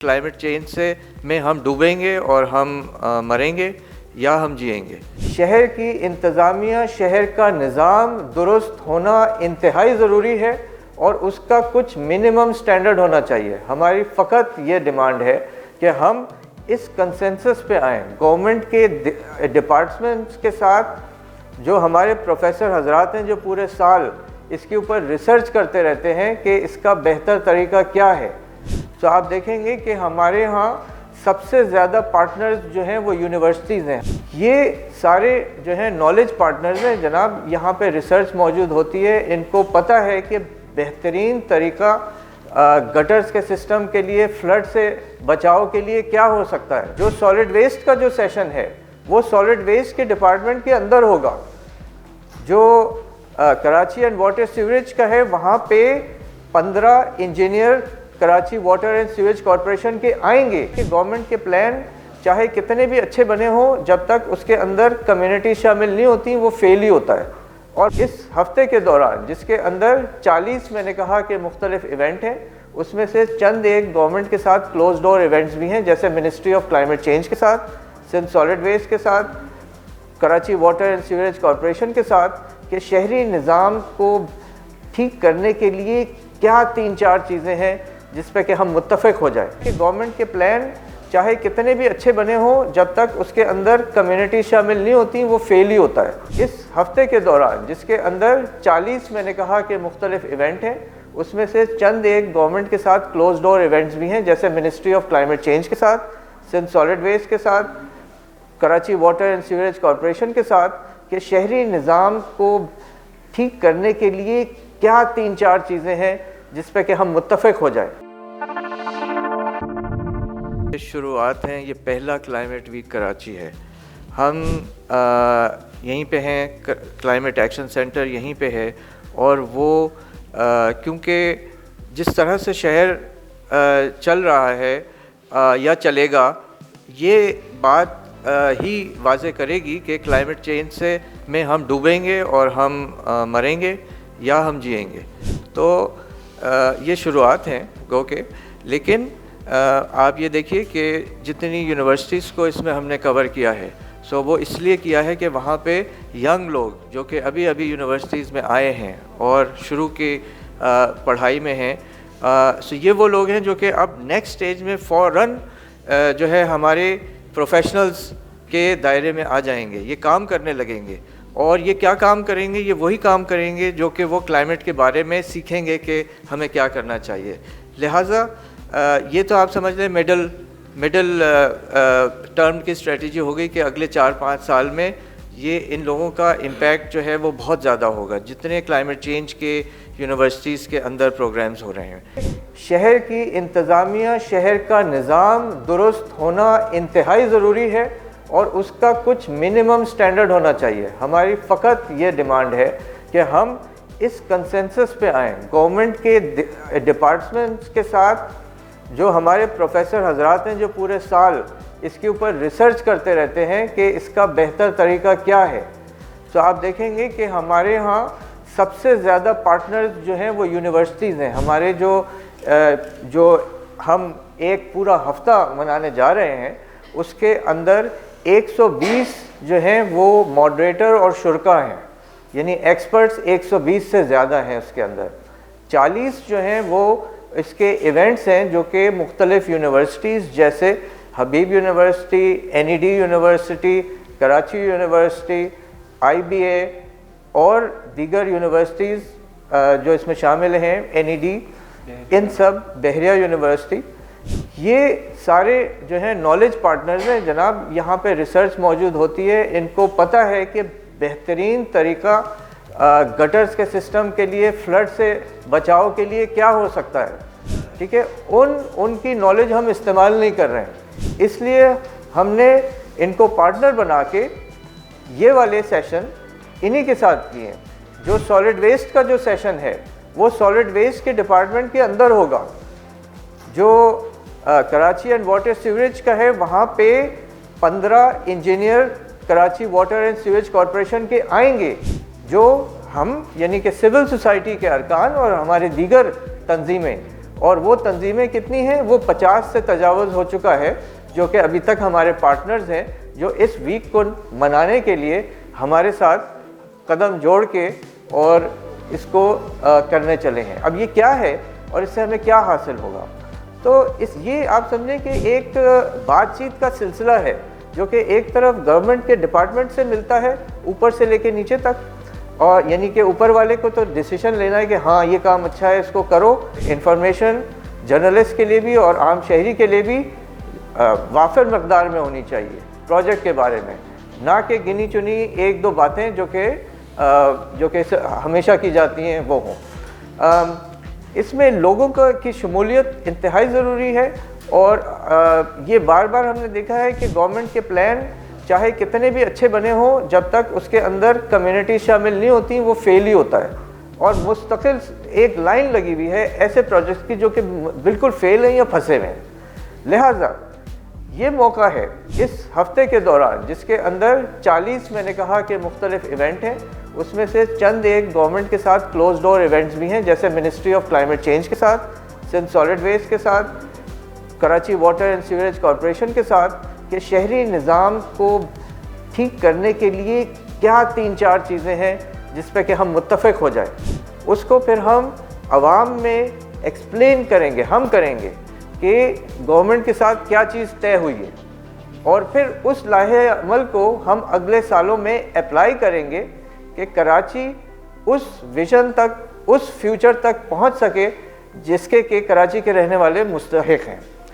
Climate change से में हम डूबेंगे और हम मरेंगे या हम जिएंगे। शहर की इंतज़ामिया, शहर का निज़ाम दुरुस्त होना इंतहाई ज़रूरी है और उसका कुछ मिनिमम स्टैंडर्ड होना चाहिए। हमारी फ़कत ये डिमांड है कि हम इस कंसेंसस पे आएँ। गवर्नमेंट के डिपार्टमेंट्स के साथ जो हमारे प्रोफेसर हजरात हैं जो पूरे साल इसके ऊपर रिसर्च करते रहते हैं कि इसका बेहतर तरीका क्या है, तो आप देखेंगे कि हमारे यहाँ सबसे ज़्यादा पार्टनर्स जो हैं वो यूनिवर्सिटीज़ हैं। ये सारे जो हैं नॉलेज पार्टनर्स हैं जनाब। यहाँ पे रिसर्च मौजूद होती है, इनको पता है कि बेहतरीन तरीका गटर्स के सिस्टम के लिए, फ्लड से बचाव के लिए क्या हो सकता है। जो सॉलिड वेस्ट का जो सेशन है वो सॉलिड वेस्ट के डिपार्टमेंट के अंदर होगा। जो कराची एंड वाटर सीवरेज का है वहाँ पे 15 engineer Karachi water and sewage corporation के आएंगे कि गवर्नमेंट के प्लान चाहे कितने भी अच्छे बने हों, जब तक उसके अंदर कम्युनिटी शामिल नहीं होती वो फेल ही होता है। और इस हफ्ते के दौरान जिसके अंदर 40 मैंने कहा कि मुख्तलिफ इवेंट हैं, उसमें से चंद एक गवर्नमेंट के साथ क्लोज डोर इवेंट्स भी हैं, जैसे मिनिस्ट्री ऑफ क्लाइमेट चेंज के साथ, सिंध सॉलिड वेस्ट के साथ, Karachi water and sewerage corporation के साथ, कि शहरी निज़ाम को ठीक करने के लिए क्या 3-4 चीज़ें हैं जिस पे कि हम मुत्तफ़िक हो जाए कि गवर्नमेंट के प्लान चाहे कितने भी अच्छे बने हों, जब तक उसके अंदर कम्युनिटी शामिल नहीं होती वो फेल ही होता है। इस हफ्ते के दौरान जिसके अंदर 40 मैंने कहा कि मुख्तलिफ इवेंट हैं, उसमें से चंद एक गवर्नमेंट के साथ क्लोज डोर इवेंट्स भी हैं, जैसे मिनिस्ट्री ऑफ क्लाइमेट चेंज के साथ, सिंध सॉलिड वेस्ट के साथ, Karachi water and sewerage corporation के साथ, कि शहरी निज़ाम को ठीक करने के लिए क्या 3-4 चीज़ें हैं जिस पे कि हम मुत्तफ़िक हो जाए। शुरुआत हैं, ये पहला क्लाइमेट वीक कराची है। हम यहीं पे हैं, क्लाइमेट एक्शन सेंटर यहीं पे है। और वो क्योंकि जिस तरह से शहर चल रहा है या चलेगा, ये बात ही वाज़े करेगी कि क्लाइमेट चेंज से में हम डूबेंगे और हम मरेंगे या हम जिएंगे। तो ये शुरुआत हैं गो के। लेकिन आप ये देखिए कि जितनी यूनिवर्सिटीज़ को इसमें हमने कवर किया है, सो वो इसलिए किया है कि वहाँ पे यंग लोग जो कि अभी अभी यूनिवर्सिटीज़ में आए हैं और शुरू की पढ़ाई में हैं, सो ये वो लोग हैं जो कि अब नेक्स्ट स्टेज में फ़ौरन जो है हमारे प्रोफेशनल्स के दायरे में आ जाएंगे, ये काम करने लगेंगे। और ये क्या काम करेंगे? ये वही काम करेंगे जो कि वो क्लाइमेट के बारे में सीखेंगे कि हमें क्या करना चाहिए। लिहाजा ये तो आप समझ लें मिडल टर्म की स्ट्रेटजी हो गई कि अगले 4-5 साल में ये इन लोगों का इम्पैक्ट जो है वो बहुत ज़्यादा होगा, जितने क्लाइमेट चेंज के यूनिवर्सिटीज़ के अंदर प्रोग्राम्स हो रहे हैं। शहर की इंतज़ामिया, शहर का निज़ाम दुरुस्त होना इंतहाई ज़रूरी है और उसका कुछ मिनिमम स्टैंडर्ड होना चाहिए। हमारी फ़कत ये डिमांड है कि हम इस कंसेंसस पे आएँ। गवर्नमेंट के डिपार्टमेंट्स के साथ जो हमारे प्रोफेसर हजरात हैं जो पूरे साल इसके ऊपर रिसर्च करते रहते हैं कि इसका बेहतर तरीका क्या है, तो आप देखेंगे कि हमारे यहाँ सबसे ज़्यादा पार्टनर्स जो हैं वो यूनिवर्सिटीज़ हैं। हमारे जो हम एक पूरा हफ्ता मनाने जा रहे हैं, उसके अंदर 120 जो हैं वो मॉडरेटर और शुरका हैं, यानी एक्सपर्ट्स 120 से ज़्यादा हैं। उसके अंदर 40 जो हैं वो इसके इवेंट्स हैं जो कि मुख्तलिफ़ यूनिवर्सिटीज़ जैसे Habib university, NED university, Karachi university, IBA और दीगर यूनिवर्सिटीज़ जो इसमें शामिल हैं, NED, इन सब, बहरिया यूनिवर्सिटी, ये सारे जो हैं नॉलेज पार्टनर्स हैं जनाब। यहाँ पे रिसर्च मौजूद होती है, इनको पता है कि बेहतरीन तरीका गटर्स के सिस्टम के लिए, फ्लड से बचाव के लिए क्या हो सकता है। ठीक है, उनकी नॉलेज हम इस्तेमाल नहीं कर रहे हैं, इसलिए हमने इनको पार्टनर बना के ये वाले सेशन इन्हीं के साथ किए। जो सॉलिड वेस्ट का जो सेशन है वो सॉलिड वेस्ट के डिपार्टमेंट के अंदर होगा। जो कराची एंड वाटर सीवरेज का है वहाँ पे 15 engineer Karachi water and sewage corporation के आएंगे, जो हम यानी कि सिविल सोसाइटी के अरकान और हमारे दीगर तंजीमें اور وہ تنظیمیں کتنی ہیں؟ وہ 50 سے تجاوز ہو چکا ہے، جو کہ ابھی تک ہمارے پارٹنرز ہیں، جو اس ویک کو منانے کے لیے ہمارے ساتھ قدم جوڑ کے اور اس کو کرنے چلے ہیں۔ اب یہ کیا ہے اور اس سے ہمیں کیا حاصل ہوگا؟ تو یہ آپ سمجھیں کہ ایک بات چیت کا سلسلہ ہے جو کہ ایک طرف گورنمنٹ کے ڈپارٹمنٹ سے ملتا ہے اوپر سے لے کے نیچے تک، اور یعنی کہ اوپر والے کو تو ڈیسیشن لینا ہے کہ ہاں یہ کام اچھا ہے، اس کو کرو۔ انفارمیشن جرنلسٹ کے لیے بھی اور عام شہری کے لیے بھی وافر مقدار میں ہونی چاہیے پروجیکٹ کے بارے میں، نہ کہ گنی چنی ایک دو باتیں جو کہ ہمیشہ کی جاتی ہیں وہ ہوں۔ اس میں لوگوں کی شمولیت انتہائی ضروری ہے، اور یہ بار بار ہم نے دیکھا ہے کہ گورنمنٹ کے پلان چاہے کتنے بھی اچھے بنے ہوں، جب تک اس کے اندر کمیونٹی شامل نہیں ہوتی وہ فیل ہی ہوتا ہے، اور مستقل ایک لائن لگی ہوئی ہے ایسے پروجیکٹس کی جو کہ بالکل فیل ہیں یا پھنسے ہوئے ہیں۔ لہٰذا یہ موقع ہے اس ہفتے کے دوران، جس کے اندر 40 میں نے کہا کہ مختلف ایونٹ ہیں، اس میں سے چند ایک گورنمنٹ کے ساتھ کلوز ڈور ایونٹس بھی ہیں، جیسے منسٹری آف کلائمیٹ چینج کے ساتھ، سندھ سالڈ ویسٹ کے ساتھ، Karachi water and sewerage corporation کے ساتھ، کہ شہری نظام کو ٹھیک کرنے کے لیے کیا 3-4 چیزیں ہیں جس پہ کہ ہم متفق ہو جائیں، اس کو پھر ہم عوام میں ایکسپلین کریں گے، ہم کریں گے کہ گورنمنٹ کے ساتھ کیا چیز طے ہوئی ہے، اور پھر اس لائحہ عمل کو ہم اگلے سالوں میں اپلائی کریں گے کہ کراچی اس ویژن تک، اس فیوچر تک پہنچ سکے جس کے کہ کراچی کے رہنے والے مستحق ہیں۔